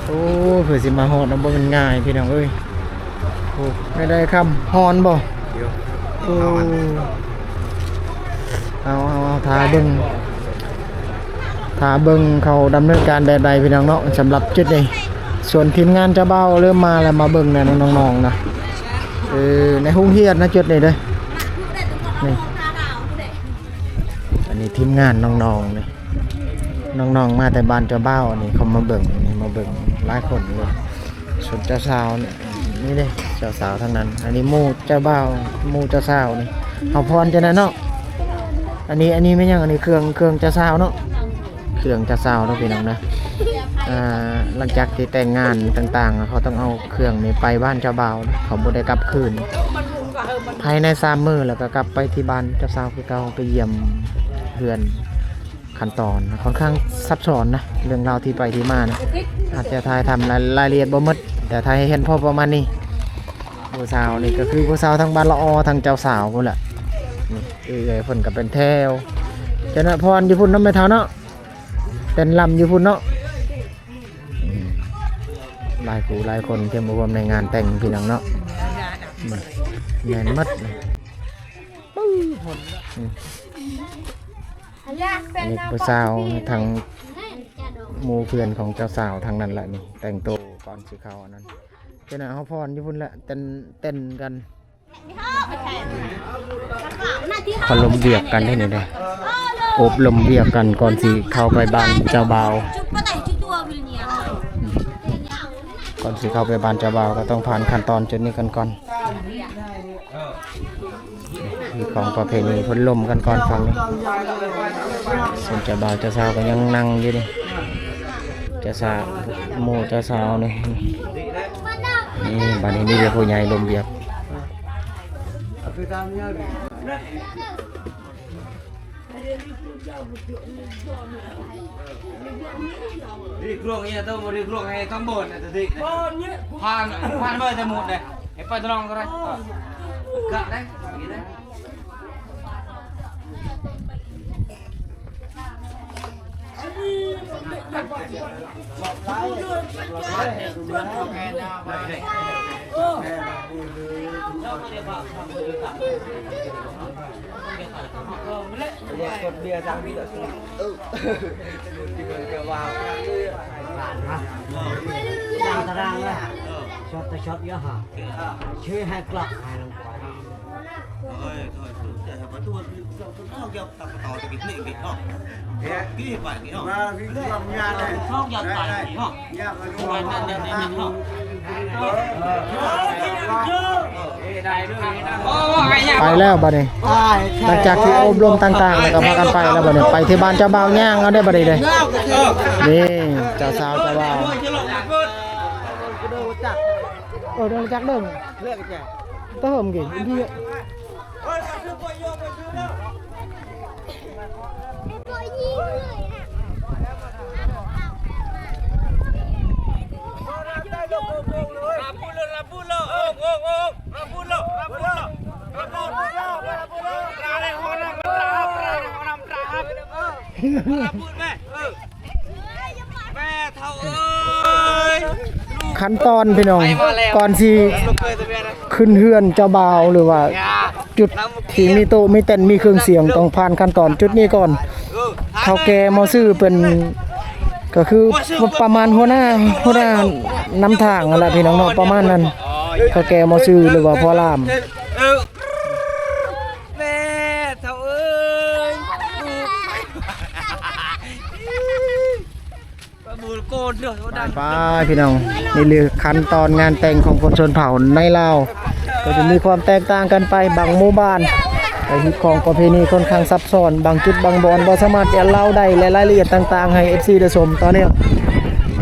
โอ้เผื่อสิมาฮอดบ่มันง่ายพี่น้องเอ้ยโอ้ไม่ได้คำฮอนบ่โอ้เอาทาเบิ่งเขาดำเนินการแบบใดพี่น้องเนาะสำหรับจุดนี้ส่วนทีมงานเจ้าบ่าวเริ่มมาแล้วมาเบิ่งเนี่ยน้องๆนะในห้องเฮียดนะจุดนี้เด้อนี่อันนี้ทีมงานน้องๆนี่น้องๆมาแต่บ้านเจ้าบ่าวนี่เขามาเบิ่งหลายคนเลยส่วนเจ้าสาวนี่เด้เจ้าสาวทั้งนั้นอันนี้หมู่เจ้าบ่าวหมู่เจ้าสาวนี่เฮาพรจังได๋เนาะอันนี้ไม่ยังอันนี้เครื่องเจ้าสาวเนาะเครื่องเจ้าสาวเนาะพี่น้องนะหลังจากที่แต่งงานต่างๆเขาต้องเอาเครื่องนี้ไปบ้านเจ้าบ่าวเขาบ่ได้กลับคืนภายใน3 มื้อแล้วก็กลับไปที่บ้านเจ้าสาวคือเก่าไปเยี่ยมเพื่อนขั้นตอนค่อนข้างซับซ้อนนะเรื่องราวที่ไปที่มานะอาจจะทายทำรายละเอียดบ่หมดแต่ทายให้เห็นพอประมาณนี้ผู้สาวนี่ก็คือผู้สาวทางบ้านละออทางเจ้าสาวพุ่นแหละนี่เพิ่นก็เป็นแถวเจ้าหน้าพรอยู่พุ่นน้ำไม่เท่าเนาะเป็นลำอยู่พุ่นเนาะหลายผู้หลายคนที่มาร่วมในงานแต่งพี่น้องเนาะแน่นมัดเลยนี่ผู้สาวทางหมู่เพื่อนของเจ้าสาวทางนั้นแหละนี่แต่งตัวก่อนสิเข้าอันนั้นเจ้าหน้าเขาพรอยู่พุ่นแหละเต้นกันเขาลมเบียกกันได้นี่เลยอบลมเบียกกันก่อนสิเข้าไปบ้านเจ้าบ่าวก่อนสิเข้าไปบ้านเจ้าบ่าวก็ต้องผ่านขั้นตอนจุดนี้กันก่อนของประเพณีพ้นลมกันก่อนฟังนี่ส่วนเจ้าบ่าวเจ้าสาวก็ยังนั่งอยู่นี่เจ้าสาวหมู่เจ้าสาวนี่บ้านนี้มีแต่ผู้ใหญ่ลมเบียกđi kruang ya tao mau di kruang hai kambon itu sih pan bae temu deh apa tolong kare gak deh gitu Kod dia sambil tak sih. Ke bawah. Terang lah. ช็อตแต่ช็อตเยอะฮะช่วยให้กลับให้ลงไป thôi thôi để mà tôi không kêu tập tàu thì cái này cái họ cái phải cái họ không giật phải họ ngoài nên họ ไปแล้วบัดนี้หลังจากที่อบรมต่างๆแล้วก็พากันไปแล้วบัดนี้ไปที่บ้านเจ้าบ่าวย่างเอาได้บัดนี้เลยนี่เจ้าสาวเจ้าบ่าวเดินจักเดิมเลือกแกเติมกี่พี่ ขั้นตอนพี่น้องก่อนที่ขึ้นเฮือนเจ้าบ่าวหรือว่าจุดที่มีโต๊ะมีเต็นท์มีเครื่องเสียงต้องผ่านขั้นตอนจุดนี้ก่อนเฒ่าแก่มาซื้อเป็นก็คือประมาณหัวหน้านำทางนั่นแหละพี่น้องเนาะประมาณนั้นเฒ่าแก่มาซื้อหรือว่าพ่อราม แม่เท่าเอ้ยปลาบูโกนเด้อเขาดัง ไปพี่น้องนี่คือขั้นตอนงานแต่งของคนชนเผ่าในลาวก็จะมีความแตกต่างกันไปบางหมู่บ้านแต่ฮิตของประเพณีค่อนข้างซับซ้อนบางจุดบางบอนบ่สามารถจะเล่าได้และรายละเอียดต่างๆให้ FC ได้ชมตอนนี้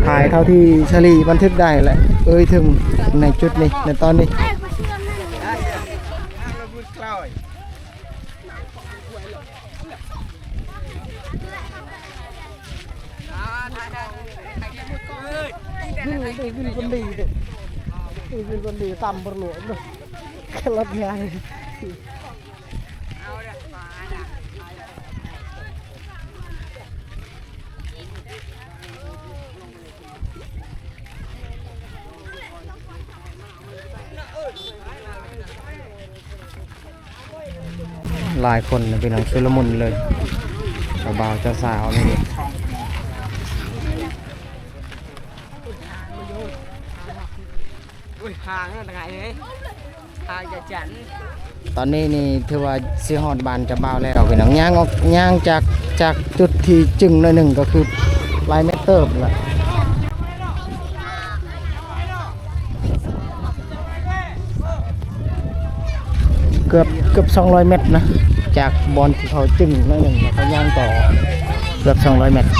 ถ่ายเท่าที่ชลีบันทึกได้แหละถึงในจุดนี้ในตอนนี้วินคนดีต่ำประหลวงเลยรถงานหลายคนเป็นน้องชุลมุนเลยเจ้าบ่าวเจ้าสาวนี่ห่างนั่นไงเฮ้ยห่างจะจัน ตอนนี้นี่ถือว่าสิฮอดบ้านเจ้าบ่าวแล้วพี่น้องย่างจากจุดที่จึงหน่อยหนึ่งก็คือหลายเมตรเติบละเกือบ200 เมตรนะจากบอนที่เขาจึงหน่อยหนึ่งเขาย่างต่อเกือบ200 เมตร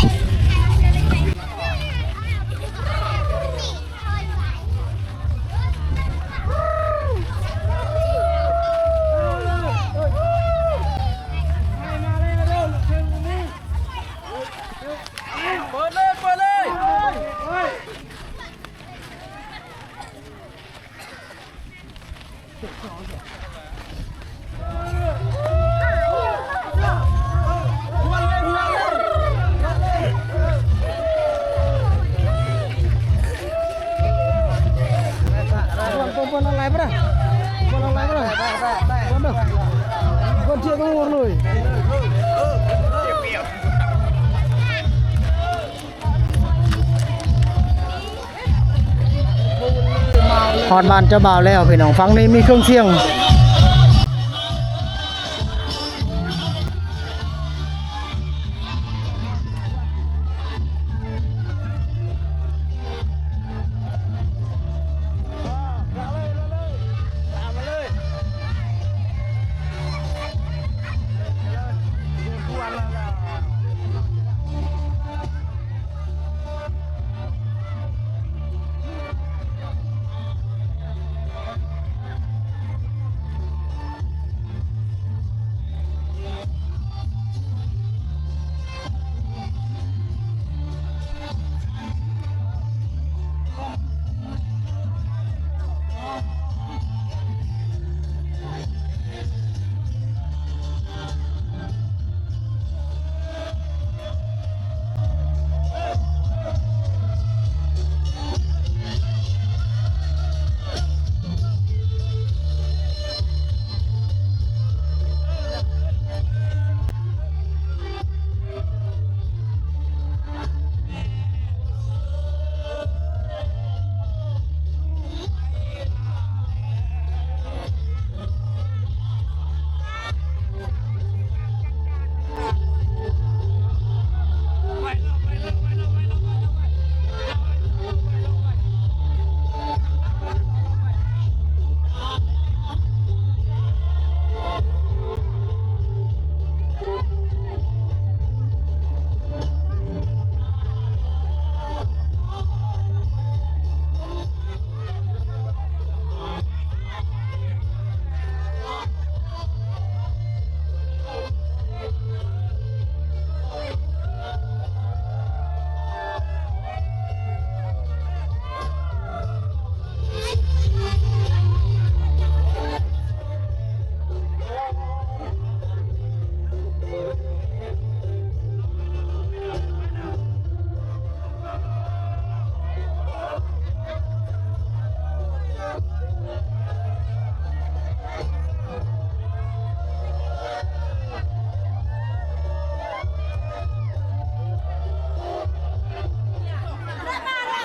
ฮอดบ้านเจ้าบ่าวแล้วพี่น้องฟังนี้มีเครื่องเสียง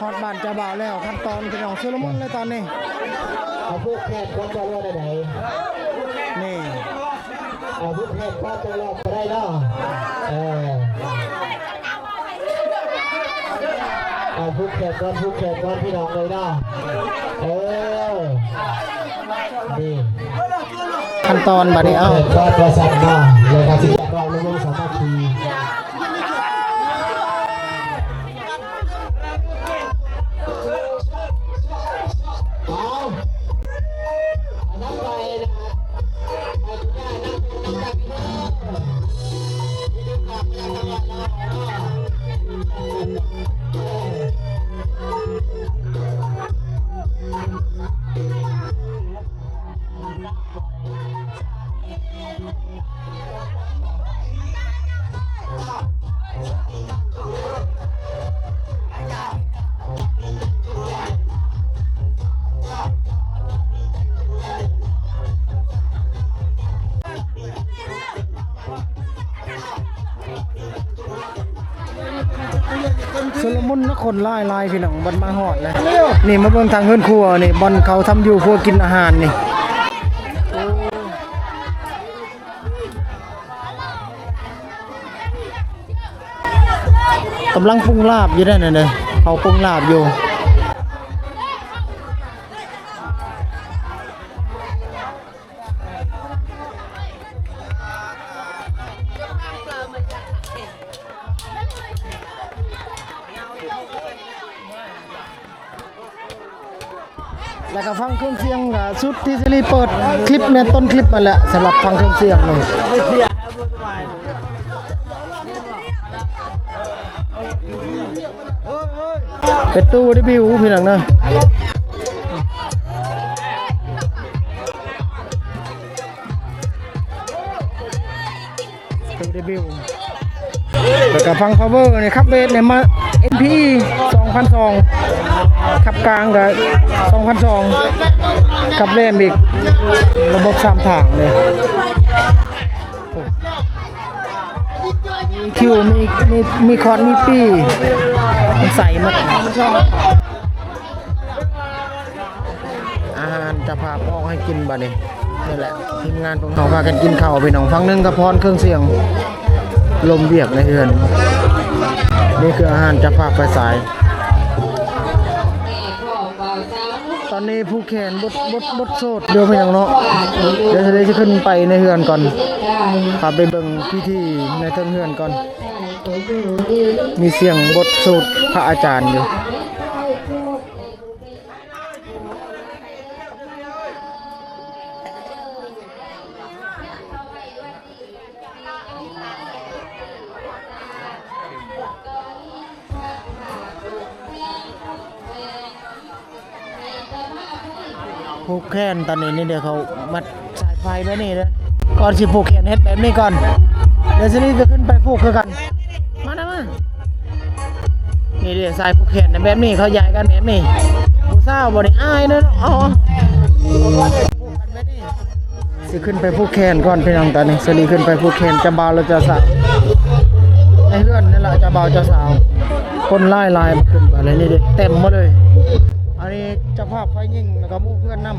ฮอดบ้านเจ้าบ่าวแล้วขั้นตอนพี่น้องชุลมุนเลยตอนนี้ เอาพวกแพทย์ก็จะรอดได้ไหน นี่ เอาพวกแพทย์ก็จะรอดได้เนาะเอาพวกแพทย์ก่อนพี่น้องเลยเนาะดี ขั้นตอนบัดนี้เอา ก็จะสั่งมาเลยครับที่เราเรื่องสามัคคีชุลมุนนะคนลายพี่น้องบัดมาฮอดแล้วนี่มาเบิ่งทางเฮือนครัวนี่บอนเขาทำอยู่ครัวกินอาหารนี่กำลังปรุงลาบอยู่นั่นน่ะเด้อเขาปรุงลาบอยู่แล้วก็ฟังเครื่องเสียงกับชุดที่ซีรีส์เปิดคลิปในต้นคลิปมาแหละสำหรับฟังเครื่องเสียงเลยเป็นตู้ได้บิวพี่หนังนะตู้ได้บิวแล้วก็ฟัง cover เนี่ยครับเบสเนี่ยมา NP 2002ขับกลางกับ2002ขับเล่มอีกระบบ3ทางเลยคิวมีคอร์ดมีปีใส่มาอาหารจะพาพ่อให้กินบ่นี่นี่แหละทีมงานของเขาพากันกินข้าวพี่น้องฟังนึงกระพรเครื่องเสียงลมเบียกในเฮือนนี่คืออาหารจะพาไปสายตอนนี้ผู้แขนบดโสดเดี๋ยวไปอย่างเนาะเดี๋ยวจะขึ้นไปในเฮือนก่อนพาไปเบิ่งพิธีในเทิงเฮือนก่อนมีเสียงบทสวดพระอาจารย์อยู่ผูกแขนตอนนี้นี่เดี๋ยวเขามัดสายไฟไว้นี่เลยก่อนสิผูกแขนเฮ็ดแบบนี้ก่อนเดี๋ยวสินี่จะขึ้นไปผูกคือกันมานี่เดี๋ยวสายผูกแขนแบบนี้เขาใหญ่กันแบบนี้ผู้สาวบ่ได้อายเด้ออ๋อสิขึ้นไปผูกแขนก่อนพี่น้องตอนนี้สินี่ขึ้นไปผูกแขนจะบ่าวแล้วจะสาวในเฮือนนี่แหละจะบ่าวจะสาวคนลายมาขึ้นไปเลยนี่เด้เต็มหมดเลยอันนี้เจ้าภาพไฟยิ่งแล้วก็หมู่เพื่อนนำ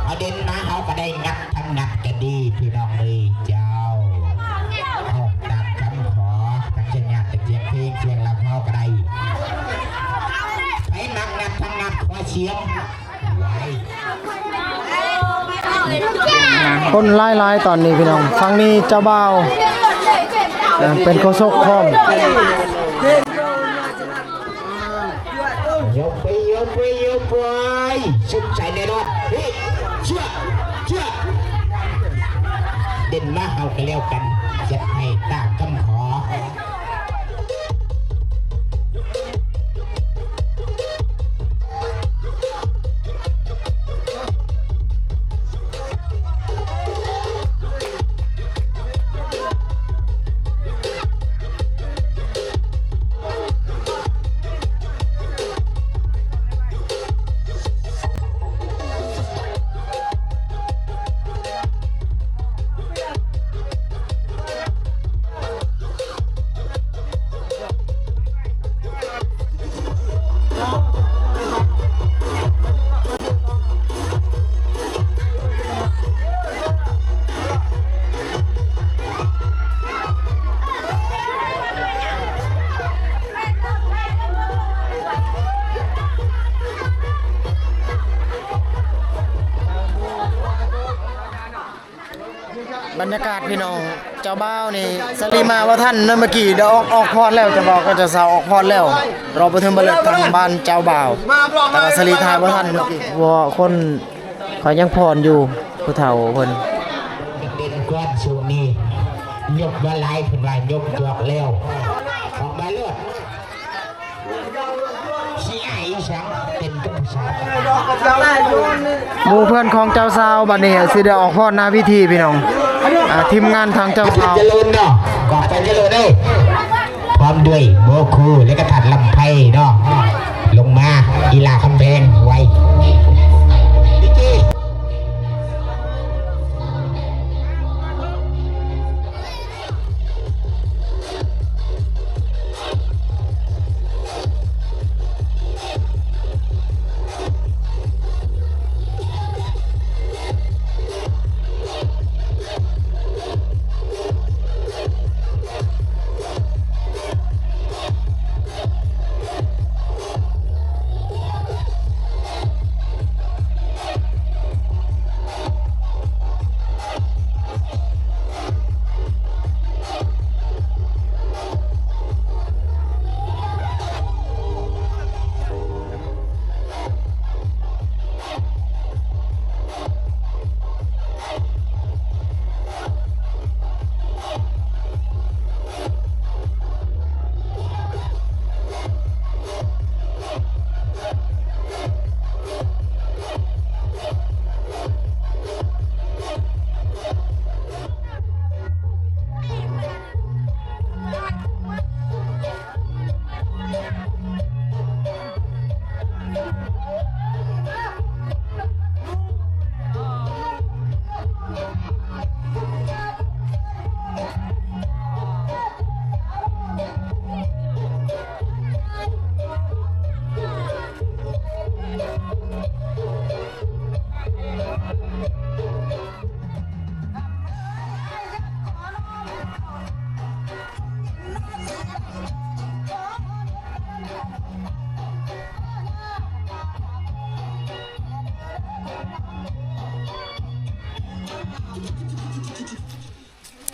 เอาเด่นนะเขาก็ได้งัดทั้งงัดกันดีพี่น้องเลยเจ้า เสียงลำเฮากระไดให้นักนับทั้งนับว่าเชียงไว้ คนหลายๆตอนนี้พี่น้องฟังนี้เจ้าบ่าวเป็นโคศกพร้อม ยกไปสุดใจแน่นอนเฮ้ยเชื่อเด่นมาเอากันแล้วกันจะให้ตาคำขอ บรรยากาศพี่น้องเจ้าบ่าวนี่สลีมาว่าท่านนั่นเมื่อกี้เดี๋ยวออกพรแล้วเจ้าบ่าวก็จะสาวออกพรแล้วรอประทึมบรรเลงทางบ้านเจ้าบ่าวแต่ว่าสลีทายว่าท่านเมื่อกี้ว่าคนเขายังพรอยู่ผู้เฒ่าเพิ่น เป็นก้อนสูนี้ยกมาลายขึ้นมายกจอกแล้วออกมาเลือดชี้ไอ้สังเป็นกับผู้สาว หมู่เพื่อนของเจ้าสาวบัดนี้สิได้ออกพรหน้าพิธีพี่น้องทีมงานทางเจ้าสาว เจริญเนาะกอดไปเจริญเลยพร้อมด้วยโบคูและกระถัดลำไพเนาะลงมาอีลาคำแพงไว้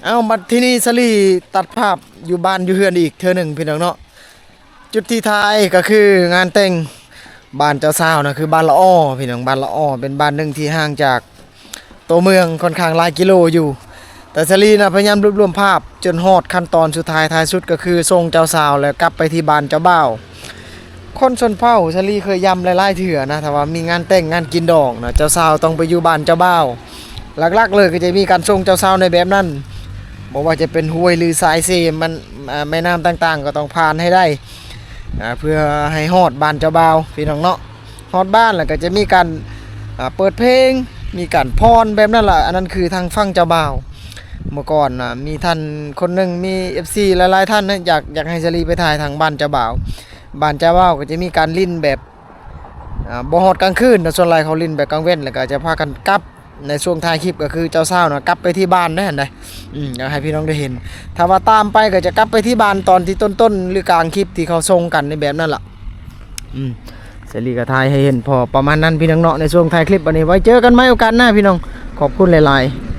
เอาบัดที่นี่สลีตัดภาพอยู่บ้านอยู่เฮือนอีกเทื่อหนึ่งพี่น้องเนาะจุดที่ท้ายก็คืองานแต่งบ้านเจ้าสาวนะคือบ้านละอ้อพี่น้องบ้านละอ้อเป็นบ้านหนึ่งที่ห่างจากตัวเมืองค่อนข้างหลายกิโลอยู่แต่สลีนะพยายามรวบรวมภาพจนฮอดขั้นตอนสุดท้ายท้ายสุดก็คือส่งเจ้าสาวแล้วกลับไปที่บ้านเจ้าบ่าวคนชนเผ่าสลีเคยย้ำหลายๆเถื่อนะถ้าว่ามีงานแต่งงานกินดองนะเจ้าสาวต้องไปอยู่บ้านเจ้าบ่าวหลักๆเลยก็จะมีการส่งเจ้าสาวในแบบนั้นบอกว่าจะเป็นห้วยหรือสายเซมันแม่น้ำต่างๆก็ต้องผ่านให้ได้เพื่อให้ฮอดบ้านเจ้าบ่าวพี่น้องเนาะฮอดบ้านแล้วก็จะมีการเปิดเพลงมีการพรแบบนั้นแหละอันนั้นคือทางฝั่งเจ้าบ่าวเมื่อก่อนมีท่านคนหนึ่งมี FC หลายๆท่านนะอยากให้สลีไปถ่ายทางบ้านเจ้าบ่าวบ้านเจ้าบ่าวก็จะมีการลิ้นแบบบ่ฮอดกลางคืนแต่ส่วนใหญ่เขาลิ้นแบบกลางเว้นแล้วก็จะพากันกลับ ในช่วงท้ายคลิปก็คือเจ้าสาวน่ะกลับไปที่บ้านได้หั่นใดอยากให้พี่น้องได้เห็นถ้าว่าตามไปก็จะกลับไปที่บ้านตอนที่ต้นๆหรือกลางคลิปที่เขาส่งกันในแบบนั้นล่ะเสรีก็ถ่ายให้เห็นพอประมาณนั้นพี่น้องเนาะในช่วงท้ายคลิปวันนี้ไว้เจอกันใหม่โอกาสหน้าพี่น้องขอบคุณหลายๆ